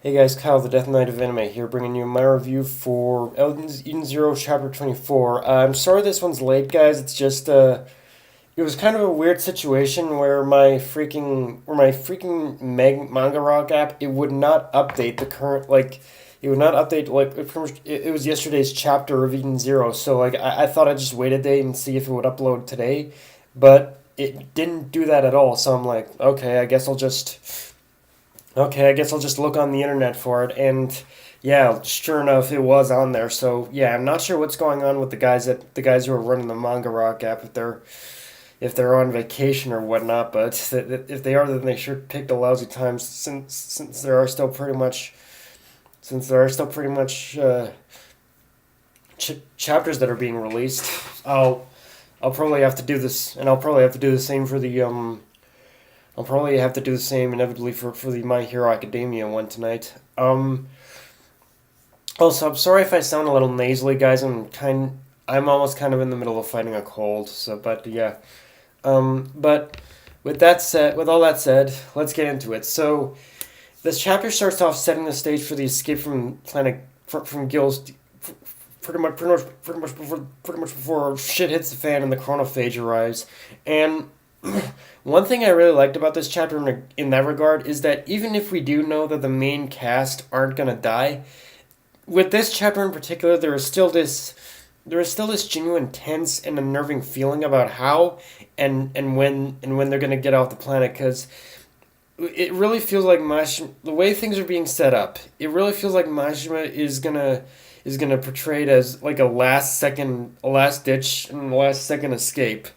Hey guys, Kyle, the Death Knight of Anime here, bringing you my review for Eden Zero Chapter 24. I'm sorry this one's late, guys. It's just, it was kind of a weird situation where my freaking manga rock app, it would not update the current, it would not update, it was yesterday's chapter of Eden Zero, so, I thought I'd just wait a day and see if it would upload today, but it didn't do that at all, so I'm like, okay, I guess I'll just look on the internet for it, and yeah, sure enough, it was on there. So yeah, I'm not sure what's going on with the guys who are running the Manga Rock app if they're on vacation or whatnot. But if they are, then they sure picked a lousy time since there are still pretty much chapters that are being released. I'll probably have to do this, and I'll probably have to do the same for the I'll probably have to do the same inevitably for the My Hero Academia one tonight. Also, I'm sorry if I sound a little nasally, guys. I'm almost kind of in the middle of fighting a cold. So, but yeah. But with all that said, let's get into it. So, this chapter starts off setting the stage for the escape from planet from Gil's. Pretty much before shit hits the fan and the chronophage arrives, and one thing I really liked about this chapter in that regard is that even if we do know that the main cast aren't gonna die, with this chapter in particular, there is still this genuine tense and unnerving feeling about how and when they're gonna get off the planet, because it really feels like the way things are being set up, it really feels like Mashima is gonna portray it as like a last ditch and last second escape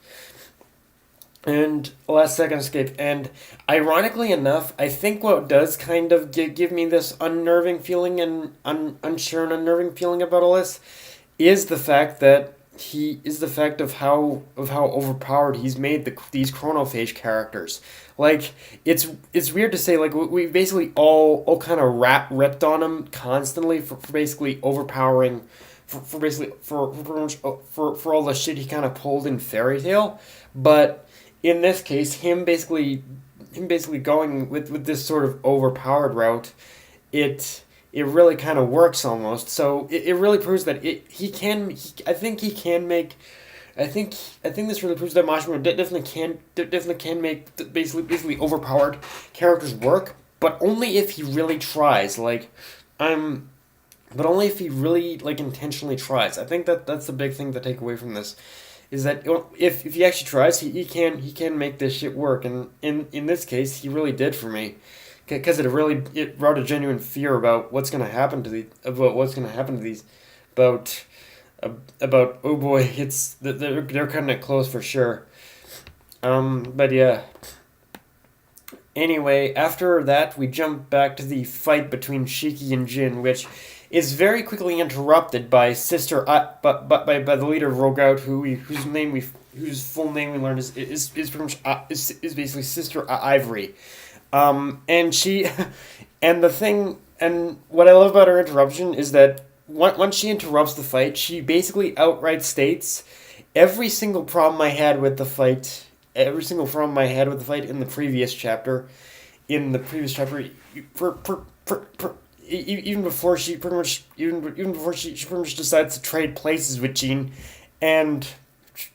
and ironically enough, I think what does kind of give me this unnerving feeling and unsure and unnerving feeling about all this is the fact of how overpowered he's made these chronophage characters. Like it's weird to say, like we basically all kind of ripped on him constantly for basically overpowering for basically for all the shit he kind of pulled in Fairy Tail, but in this case, him basically going with this sort of overpowered route, it really kind of works almost. So it really proves that I think he can make. I think this really proves that Mashima definitely can make basically overpowered characters work, but only if he really tries. I'm. But only if he really intentionally tries. I think that's the big thing to take away from this is that if he actually tries, he can make this shit work, and in this case, he really did for me, because it brought a genuine fear about what's gonna happen to these, about about oh boy, they're cutting it close for sure. But yeah. Anyway, after that, we jump back to the fight between Shiki and Jin, which is very quickly interrupted by by the leader of Rogout, whose full name we learned is pretty much is basically Sister Ivry, and she, and the thing, and what I love about her interruption is that once she interrupts the fight, she basically outright states every single problem I had with the fight, every single problem I had with the fight in the previous chapter, for, even before she pretty much even before she pretty much decides to trade places with Jean, and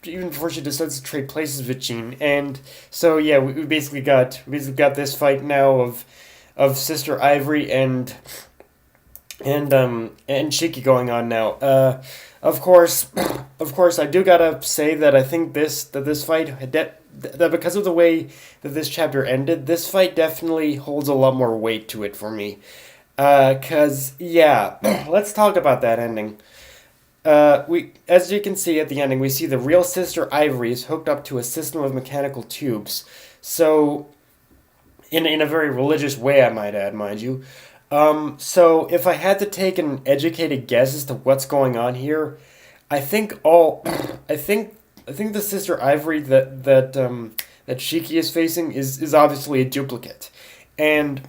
even before she decides to trade places with Jean, and so yeah, we basically got this fight now of Sister Ivory and Shiki going on now. Of course, of course, I do gotta say that I think this fight that because of the way that this chapter ended, this fight definitely holds a lot more weight to it for me. Cause yeah, let's talk about that ending. As you can see at the ending, we see the real Sister Ivory is hooked up to a system of mechanical tubes. So, in a very religious way, I might add, mind you. So if I had to take an educated guess as to what's going on here, I think all, I think the Sister Ivory that Shiki is facing is obviously a duplicate, and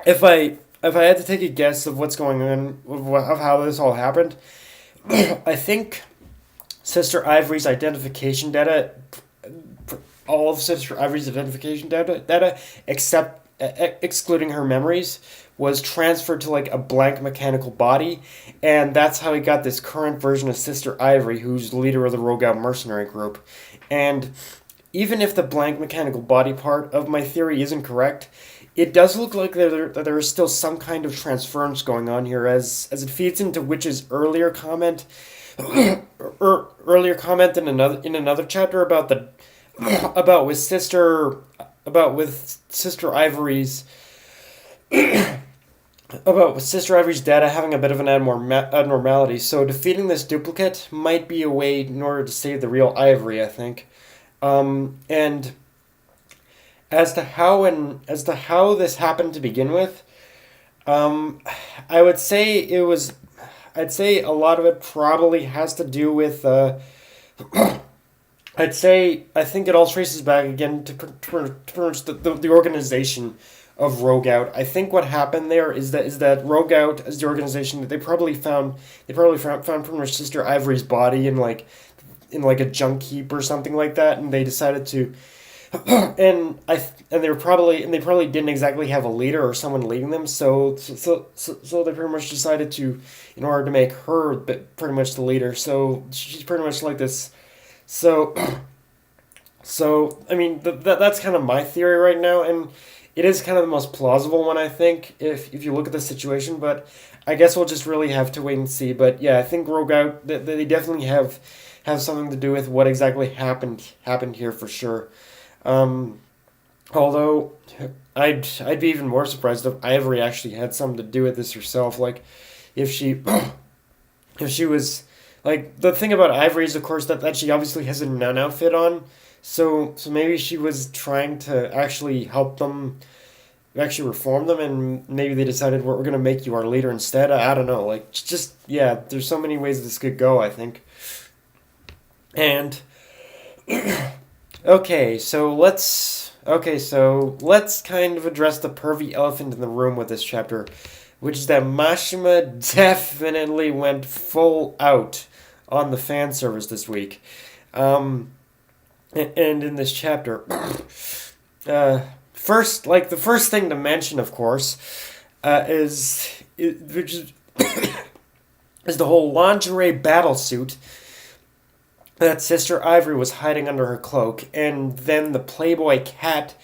if I had to take a guess of what's going on of how this all happened, I think Sister Ivory's identification data, all of Sister Ivory's identification data except excluding her memories, was transferred to like a blank mechanical body, and that's how he got this current version of Sister Ivry, who's the leader of the Rogue Out mercenary group. And even if the blank mechanical body part of my theory isn't correct, it does look like there is still some kind of transference going on here, as it feeds into Witch's earlier comment, earlier comment in another chapter about the about with Sister Ivory's about with Sister Ivory's data having a bit of an abnormality. So defeating this duplicate might be a way in order to save the real Ivory, I think. And as to how this happened to begin with, I would say I'd say a lot of it probably has to do with. I think it all traces back again to the organization of Rogue Out. I think what happened there is that Rogue Out as the organization that they probably found pretty much Sister Ivory's body in a junk heap or something like that, and they decided to and they probably didn't exactly have a leader or someone leading them, so they pretty much decided to, in order to make her pretty much the leader. So she's pretty much like this. So I mean that's kind of my theory right now, and it is kind of the most plausible one, I think, if you look at the situation. But I guess we'll just really have to wait and see. But yeah, I think Rogue Out, they definitely have something to do with what exactly happened here for sure. Um, Although I'd be even more surprised if Ivory actually had something to do with this herself. Like if she if she was like, the thing about Ivory is, of course, that she obviously has a nun outfit on. So maybe she was trying to actually help them, actually reform them, and maybe they decided, we're gonna make you our leader instead. I don't know. Like, just yeah, there's so many ways this could go, I think. And so let's kind of address the pervy elephant in the room with this chapter, which is that Mashima definitely went full out on the fan service this week. And in this chapter, the first thing to mention, of course, which is the whole lingerie battle suit that Sister Ivry was hiding under her cloak, and then the Playboy cat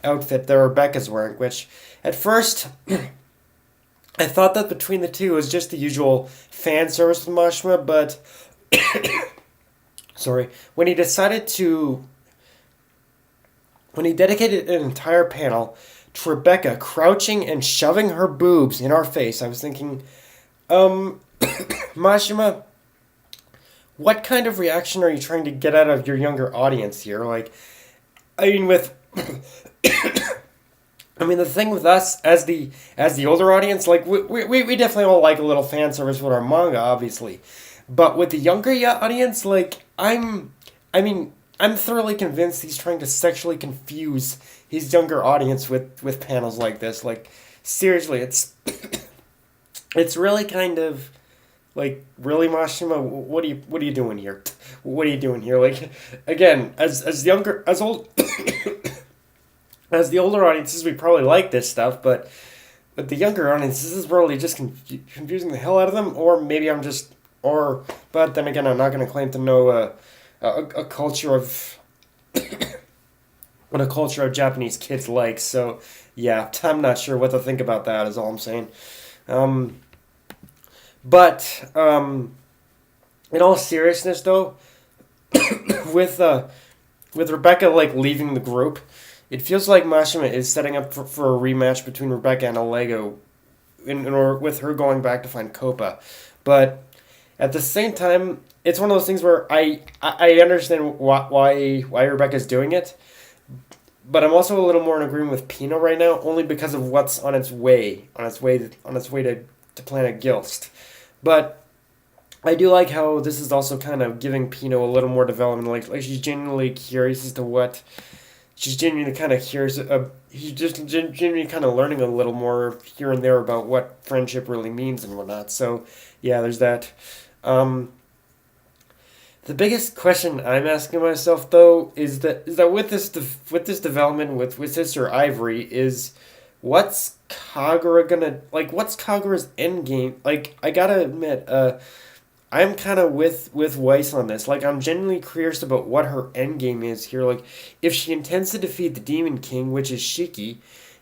outfit that Rebecca's wearing, which at first I thought that between the two was just the usual fan service with Mashima, but sorry, when he dedicated an entire panel to Rebecca crouching and shoving her boobs in our face, I was thinking, Mashima, what kind of reaction are you trying to get out of your younger audience here? Like, I mean, the thing with us as the older audience, like we definitely all like a little fan service with our manga, obviously, but with the younger audience, like I'm thoroughly convinced he's trying to sexually confuse his younger audience with panels like this. Like, seriously, it's really kind of like, really, Mashima, what are you doing here? What are you doing here? Like, again, as as the older audiences, we probably like this stuff, but the younger audiences, this is really just confusing the hell out of them. Or maybe but then again, I'm not going to claim to know a culture of what a culture of Japanese kids like. So yeah, I'm not sure what to think about that. Is all I'm saying. But in all seriousness, though, with Rebecca like leaving the group, it feels like Mashima is setting up for a rematch between Rebecca and Alego, or with her going back to find Copa. But at the same time, it's one of those things where I understand why Rebecca's doing it, but I'm also a little more in agreement with Pino right now, only because of what's on its way to Planet Gilst. But I do like how this is also kind of giving Pino a little more development. Like she's genuinely curious as to what. She's genuinely kind of curious. He's just genuinely kind of learning a little more here and there about what friendship really means and whatnot. So yeah, there's that. The biggest question I'm asking myself, though, is that with this development with Sister Ivry, is what's Kagura gonna like? What's Kagura's end game? Like, I gotta admit, I'm kind of with Weiss on this. Like, I'm genuinely curious about what her end game is here. Like, if she intends to defeat the Demon King, which is Shiki,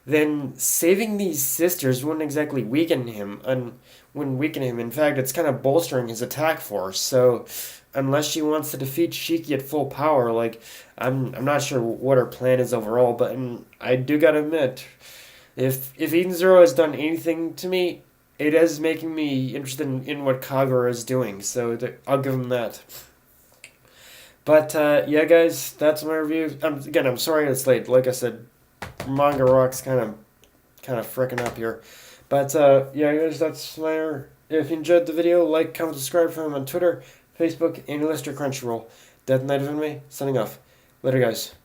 then saving these sisters wouldn't exactly weaken him. And wouldn't weaken him. In fact, it's kind of bolstering his attack force. So, unless she wants to defeat Shiki at full power, like, I'm not sure what her plan is overall. But I do gotta admit, if Eden Zero has done anything to me, it is making me interested in what Kagura is doing. So I'll give him that. But yeah, guys, that's my review. I'm sorry it's late. Like I said, Manga Rock's kind of freaking up here. But yeah, guys, that's my. If you enjoyed the video, like, comment, subscribe for him on Twitter, Facebook, and Lister Crunchyroll. Death Knight of Anime, signing off. Later, guys.